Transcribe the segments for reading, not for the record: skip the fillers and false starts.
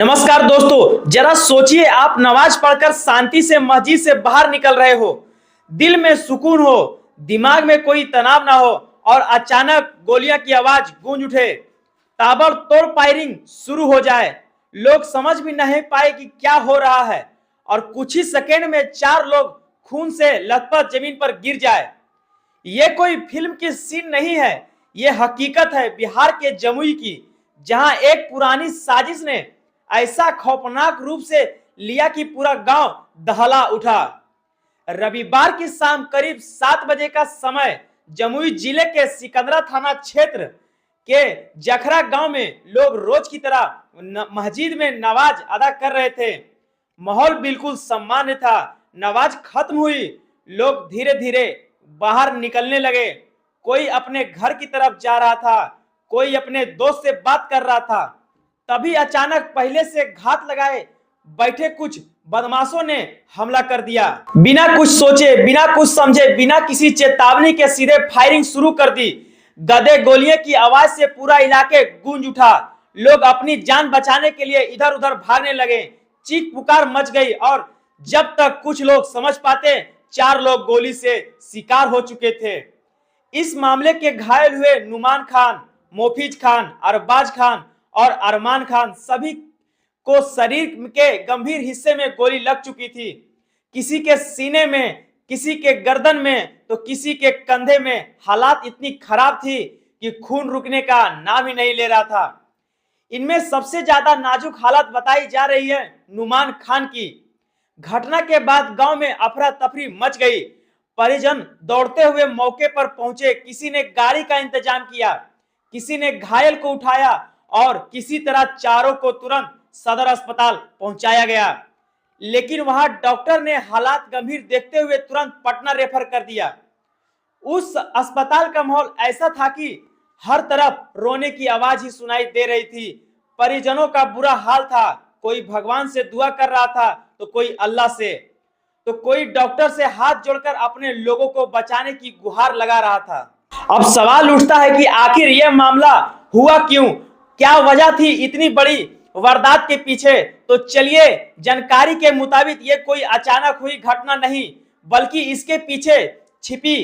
नमस्कार दोस्तों, जरा सोचिए आप नमाज पढ़कर शांति से मस्जिद से बाहर निकल रहे हो, दिल में सुकून हो, दिमाग में कोई तनाव ना हो और अचानक गोलियां की आवाज गूंज उठे, ताबड़तोड़ फायरिंग शुरू हो जाए। लोग समझ भी नहीं पाए कि क्या हो रहा है और कुछ ही सेकेंड में 4 लोग खून से लथपथ जमीन पर गिर जाए। ये कोई फिल्म की सीन नहीं है, ये हकीकत है बिहार के जमुई की, जहां एक पुरानी साजिश ने ऐसा खौफनाक रूप से लिया कि पूरा गांव दहला उठा। रविवार की शाम करीब 7 बजे का समय जमुई जिले के सिकंदरा थाना क्षेत्र के जखरा गांव में लोग रोज की तरह मस्जिद में नमाज अदा कर रहे थे। माहौल बिल्कुल सामान्य था। नमाज खत्म हुई, लोग धीरे धीरे बाहर निकलने लगे। कोई अपने घर की तरफ जा रहा था, कोई अपने दोस्त से बात कर रहा था। तभी अचानक पहले से घात लगाए बैठे कुछ बदमाशों ने हमला कर दिया। बिना कुछ सोचे, बिना कुछ समझे, बिना किसी चेतावनी के सीधे फायरिंग शुरू कर दी। गदे गोलियों की आवाज से पूरा इलाके गूंज उठा। लोग अपनी जान बचाने के लिए इधर उधर भागने लगे। चीख पुकार मच गई और जब तक कुछ लोग समझ पाते, 4 लोग गोली से शिकार हो चुके थे। इस मामले के घायल हुए नुमान खान, मोफिज खान, अरबाज खान और अरमान खान सभी को शरीर के गंभीर हिस्से में गोली लग चुकी थी। किसी के सीने में, किसी के गर्दन में तो किसी के कंधे में। हालात इतनी खराब थी कि खून रुकने का नाम ही नहीं ले रहा था। इनमें सबसे ज्यादा नाजुक हालत बताई जा रही है नुमान खान की। घटना के बाद गांव में अफरा तफरी मच गई। परिजन दौड़ते हुए मौके पर पहुंचे। किसी ने गाड़ी का इंतजाम किया, किसी ने घायल को उठाया और किसी तरह चारों को तुरंत सदर अस्पताल पहुंचाया गया। लेकिन वहां डॉक्टर ने हालात गंभीर देखते हुए तुरंत पटना रेफर कर दिया। उस अस्पताल का माहौल ऐसा था कि हर तरफ रोने की आवाज ही सुनाई दे रही थी। परिजनों का बुरा हाल था। कोई भगवान से दुआ कर रहा था तो कोई अल्लाह से, तो कोई डॉक्टर से हाथ जोड़कर अपने लोगों को बचाने की गुहार लगा रहा था। अब सवाल उठता है कि आखिर यह मामला हुआ क्यों, क्या वजह थी इतनी बड़ी वारदात के पीछे। तो चलिए, जानकारी के मुताबिक ये कोई अचानक हुई घटना नहीं, बल्कि इसके पीछे छिपी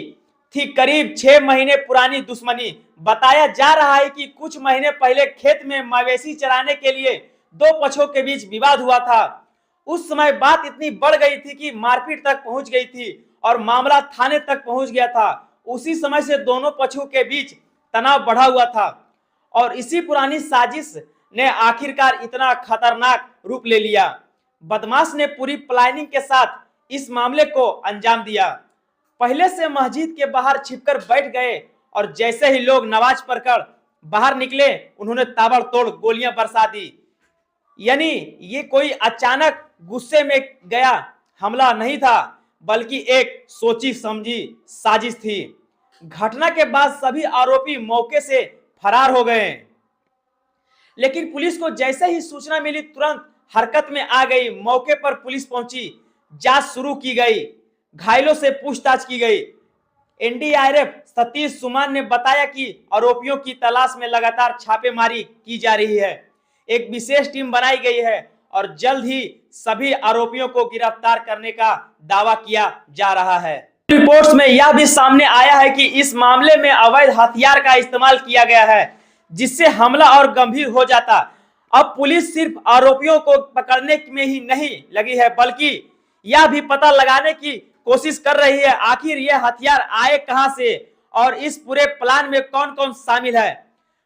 थी करीब 6 महीने पुरानी दुश्मनी। बताया जा रहा है कि कुछ महीने पहले खेत में मवेशी चराने के लिए 2 पक्षों के बीच विवाद हुआ था। उस समय बात इतनी बढ़ गई थी कि मारपीट तक पहुंच गई थी और मामला थाने तक पहुंच गया था। उसी समय से दोनों पक्षों के बीच तनाव बढ़ा हुआ था और इसी पुरानी साजिश ने आखिरकार इतना खतरनाक रूप ले लिया। बदमाश ने पूरी प्लानिंग के साथ इस मामले को अंजाम दिया। पहले से मस्जिद के बाहर छिपकर बैठ गए और जैसे ही लोग नमाज पढ़कर बाहर निकले, उन्होंने ताबड़तोड़ गोलियां बरसा दी। यानी ये कोई अचानक गुस्से में गया हमला नहीं था, बल्कि एक सोची समझी साजिश थी। घटना के बाद सभी आरोपी मौके से फरार हो गए, लेकिन पुलिस को जैसे ही सूचना मिली तुरंत हरकत में आ गई। मौके पर पुलिस पहुंची, जांच शुरू की गई, घायलों से पूछताछ की गई। एनडीआरएफ सतीश सुमान ने बताया कि आरोपियों की तलाश में लगातार छापेमारी की जा रही है। एक विशेष टीम बनाई गई है और जल्द ही सभी आरोपियों को गिरफ्तार करने का दावा किया जा रहा है। रिपोर्ट्स में यह भी सामने आया है कि इस मामले में अवैध हथियार का इस्तेमाल किया गया है, जिससे हमला और गंभीर हो जाता। अब पुलिस सिर्फ आरोपियों को पकड़ने में ही नहीं लगी है, बल्कि यह भी पता लगाने की कोशिश कर रही है आखिर ये हथियार आए कहां से और इस पूरे प्लान में कौन कौन शामिल है।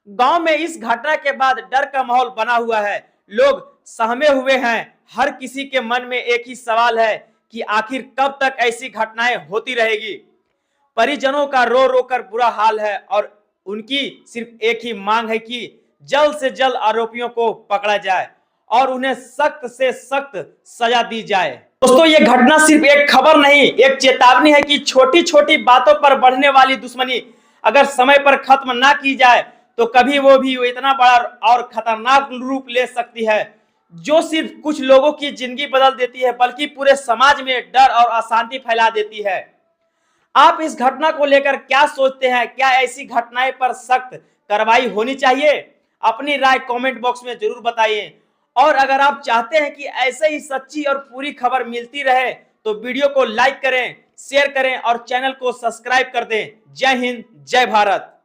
गांव में इस घटना के बाद डर का माहौल बना हुआ है। लोग सहमे हुए हैं। हर किसी के मन में एक ही सवाल है कि आखिर कब तक ऐसी घटनाएं होती रहेगी। परिजनों का रो रो कर बुरा हाल है और उनकी सिर्फ एक ही मांग है कि जल्द से जल्द आरोपियों को पकड़ा जाए और उन्हें सख्त से सख्त सजा दी जाए। दोस्तों, ये घटना सिर्फ एक खबर नहीं, एक चेतावनी है कि छोटी छोटी बातों पर बढ़ने वाली दुश्मनी अगर समय पर खत्म ना की जाए तो कभी वो भी इतना बड़ा और खतरनाक रूप ले सकती है, जो सिर्फ कुछ लोगों की जिंदगी बदल देती है, बल्कि पूरे समाज में डर और अशांति फैला देती है। आप इस घटना को लेकर क्या सोचते हैं? क्या ऐसी घटनाएं पर सख्त कार्रवाई होनी चाहिए? अपनी राय कमेंट बॉक्स में जरूर बताइए और अगर आप चाहते हैं कि ऐसे ही सच्ची और पूरी खबर मिलती रहे तो वीडियो को लाइक करें, शेयर करें और चैनल को सब्सक्राइब कर दें। जय हिंद, जय भारत।